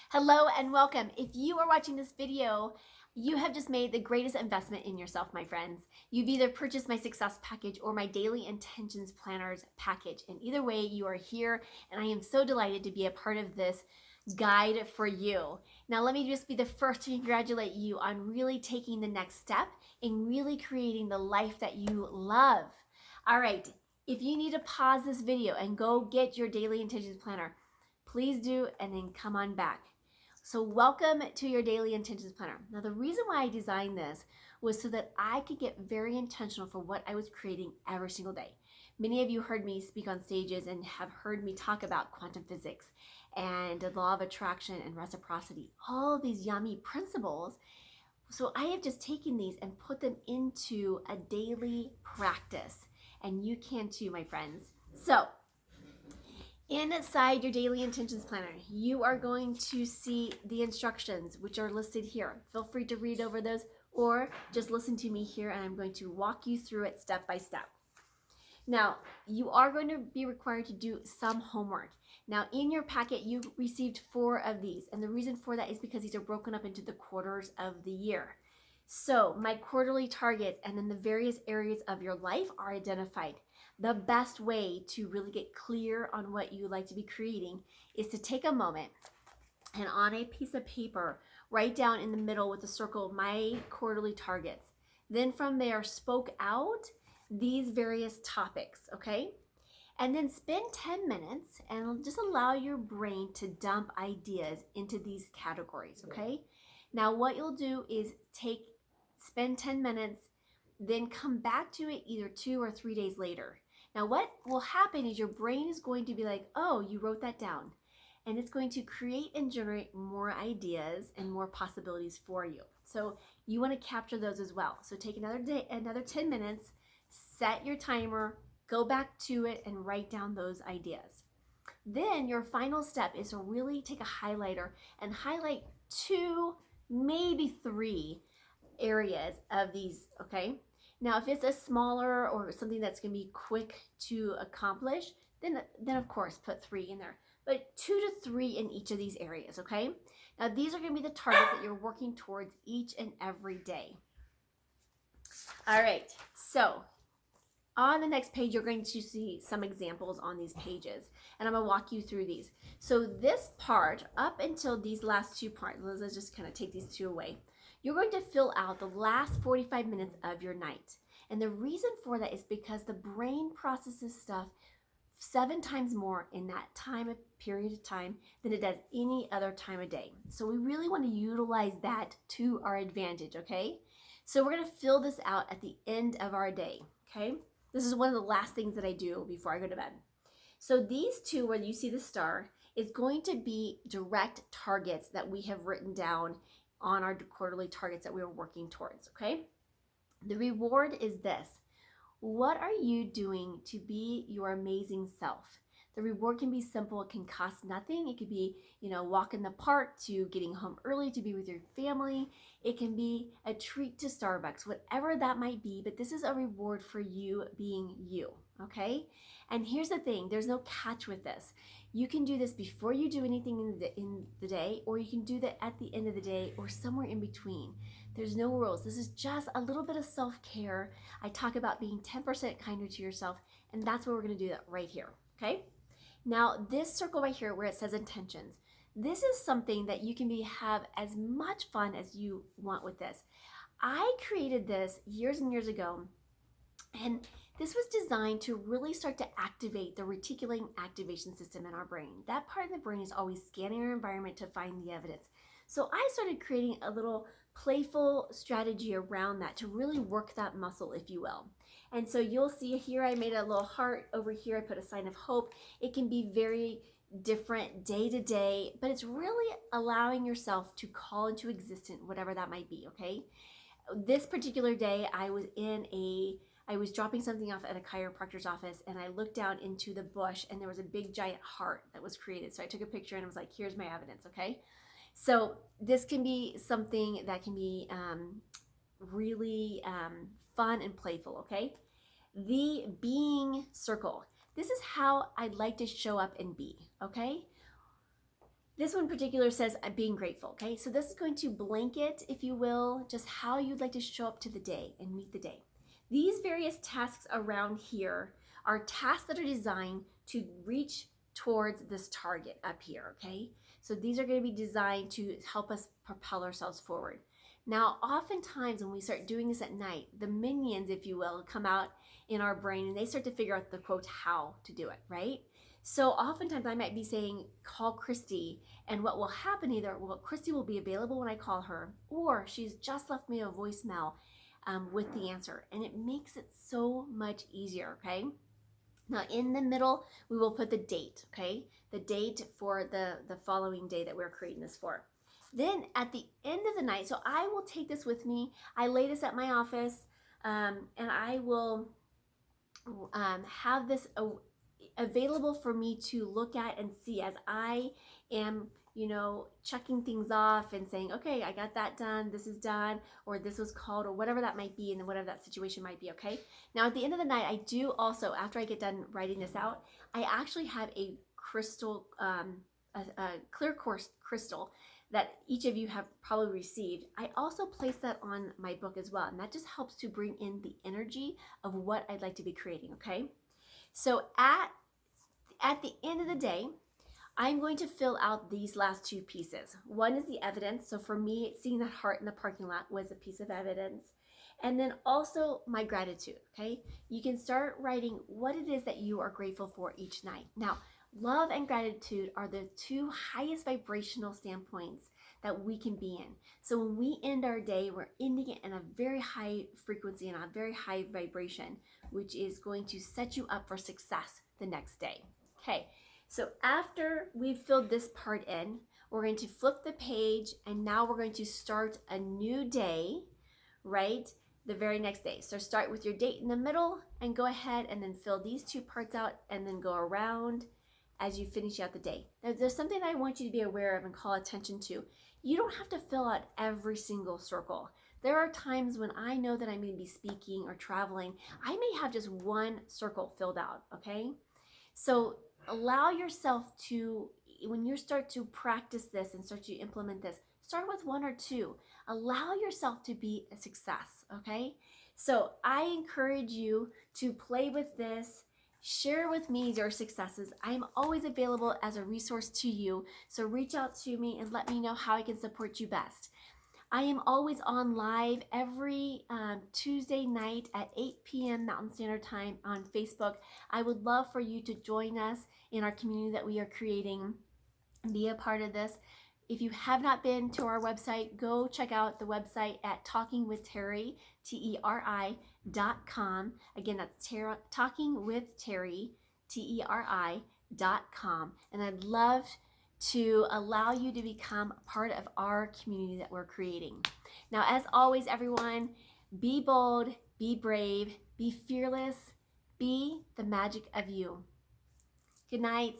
Hello and welcome. If you are watching this video, you have just made the greatest investment in yourself, my friends. You've either purchased my success package or my daily intentions planners package. And either way, you are here and I am so delighted to be a part of this guide for you. Now, let me just be the first to congratulate you on really taking the next step in really creating the life that you love. All right, if you need to pause this video and go get your daily intentions planner, please do, and then come on back. So welcome to your daily intentions planner. Now, the reason why I designed this was so that I could get very intentional for what I was creating every single day. Many of you heard me speak on stages and have heard me talk about quantum physics and the law of attraction and reciprocity, all of these yummy principles. So I have just taken these and put them into a daily practice, and you can too, my friends. So inside your daily intentions planner, you are going to see the instructions, which are listed here. Feel free to read over those or just listen to me here, and I'm going to walk you through it step by step. Now, you are going to be required to do some homework. Now, in your packet, you received 4 of these, and the reason for that is because these are broken up into the quarters of the year. So my quarterly targets and then the various areas of your life are identified. The best way to really get clear on what you like to be creating is to take a moment and on a piece of paper, write down in the middle with a circle my quarterly targets. Then from there, spoke out these various topics, okay? And then spend 10 minutes and just allow your brain to dump ideas into these categories, okay? Now, what you'll do is spend 10 minutes, then come back to it either 2 or 3 days later. Now, what will happen is your brain is going to be like, oh, you wrote that down. And it's going to create and generate more ideas and more possibilities for you. So you want to capture those as well. So take another 10 minutes, set your timer, go back to it and write down those ideas. Then your final step is to really take a highlighter and highlight 2, maybe 3 areas of these, okay? Now, if it's a smaller or something that's going to be quick to accomplish, then of course put 3 in there. But 2 to 3 in each of these areas, okay? Now, these are going to be the targets that you're working towards each and every day. All right, so on the next page, you're going to see some examples on these pages, and I'm going to walk you through these. So this part, up until these last 2 parts, let's just kind of take these 2 away. You're going to fill out the last 45 minutes of your night. And the reason for that is because the brain processes stuff 7 times more in that period of time than it does any other time of day. So we really want to utilize that to our advantage, okay? So we're going to fill this out at the end of our day, okay? This is one of the last things that I do before I go to bed. So these 2 where you see the star is going to be direct targets that we have written down on our quarterly targets that we are working towards, okay? The reward is this. What are you doing to be your amazing self? The reward can be simple. It can cost nothing. It could be, walk in the park to getting home early to be with your family. It can be a treat to Starbucks, whatever that might be. But this is a reward for you being you, okay? And here's the thing. There's no catch with this. You can do this before you do anything in the day, or you can do that at the end of the day or somewhere in between. There's no rules. This is just a little bit of self-care. I talk about being 10% kinder to yourself, and that's where we're going to do that right here, okay? Now, this circle right here where it says intentions, this is something that you can have as much fun as you want with this. I created this years and years ago, and this was designed to really start to activate the reticular activation system in our brain. That part of the brain is always scanning our environment to find the evidence. So I started creating a little playful strategy around that to really work that muscle, if you will. And so you'll see here I made a little heart. Over here I put a sign of hope. It can be very different day to day, but it's really allowing yourself to call into existence whatever that might be, okay? This particular day I was dropping something off at a chiropractor's office, and I looked down into the bush and there was a big giant heart that was created. So I took a picture and I was like, here's my evidence, okay? So this can be something that can be really fun and playful, okay? The being circle. This is how I'd like to show up and be, okay? This one in particular says being grateful, okay? So this is going to blanket, if you will, just how you'd like to show up to the day and meet the day. These various tasks around here are tasks that are designed to reach towards this target up here, okay? So these are going to be designed to help us propel ourselves forward. Now, oftentimes when we start doing this at night, the minions, if you will, come out in our brain and they start to figure out the quote, how to do it, right? So oftentimes I might be saying, call Christy, and what will happen either, well, Christy will be available when I call her, or she's just left me a voicemail with the answer, and it makes it so much easier, okay? Now in the middle, we will put the date, okay? The date for the following day that we're creating this for. Then at the end of the night, so I will take this with me. I lay this at my office, and I will have this available for me to look at and see as I am, checking things off and saying, okay, I got that done, this is done, or this was called, or whatever that might be, and whatever that situation might be, okay? Now, at the end of the night, I do also, after I get done writing this out, I actually have a crystal, a clear quartz crystal that each of you have probably received. I also place that on my book as well, and that just helps to bring in the energy of what I'd like to be creating, okay? So at the end of the day, I'm going to fill out these last two pieces. One is the evidence. So for me, seeing that heart in the parking lot was a piece of evidence. And then also my gratitude, okay? You can start writing what it is that you are grateful for each night. Now, love and gratitude are the two highest vibrational standpoints that we can be in. So when we end our day, we're ending it in a very high frequency and a very high vibration, which is going to set you up for success the next day. Okay, so after we've filled this part in, we're going to flip the page, and now we're going to start a new day, right? The very next day. So start with your date in the middle and go ahead and then fill these two parts out and then go around as you finish out the day. Now, there's something that I want you to be aware of and call attention to. You don't have to fill out every single circle. There are times when I know that I'm going to be speaking or traveling, I may have just one circle filled out, okay? So allow yourself to, when you start to practice this and start to implement this, start with one or two. Allow yourself to be a success, okay? So I encourage you to play with this. Share with me your successes. I am always available as a resource to you. So reach out to me and let me know how I can support you best. I am always on live every Tuesday night at 8 p.m. Mountain Standard Time on Facebook. I would love for you to join us in our community that we are creating and be a part of this. If you have not been to our website, go check out the website at talkingwithteri, TERI.com. Again, that's talkingwithteri, TERI.com. And I'd love to allow you to become part of our community that we're creating. Now, as always, everyone, be bold, be brave, be fearless, be the magic of you. Good night.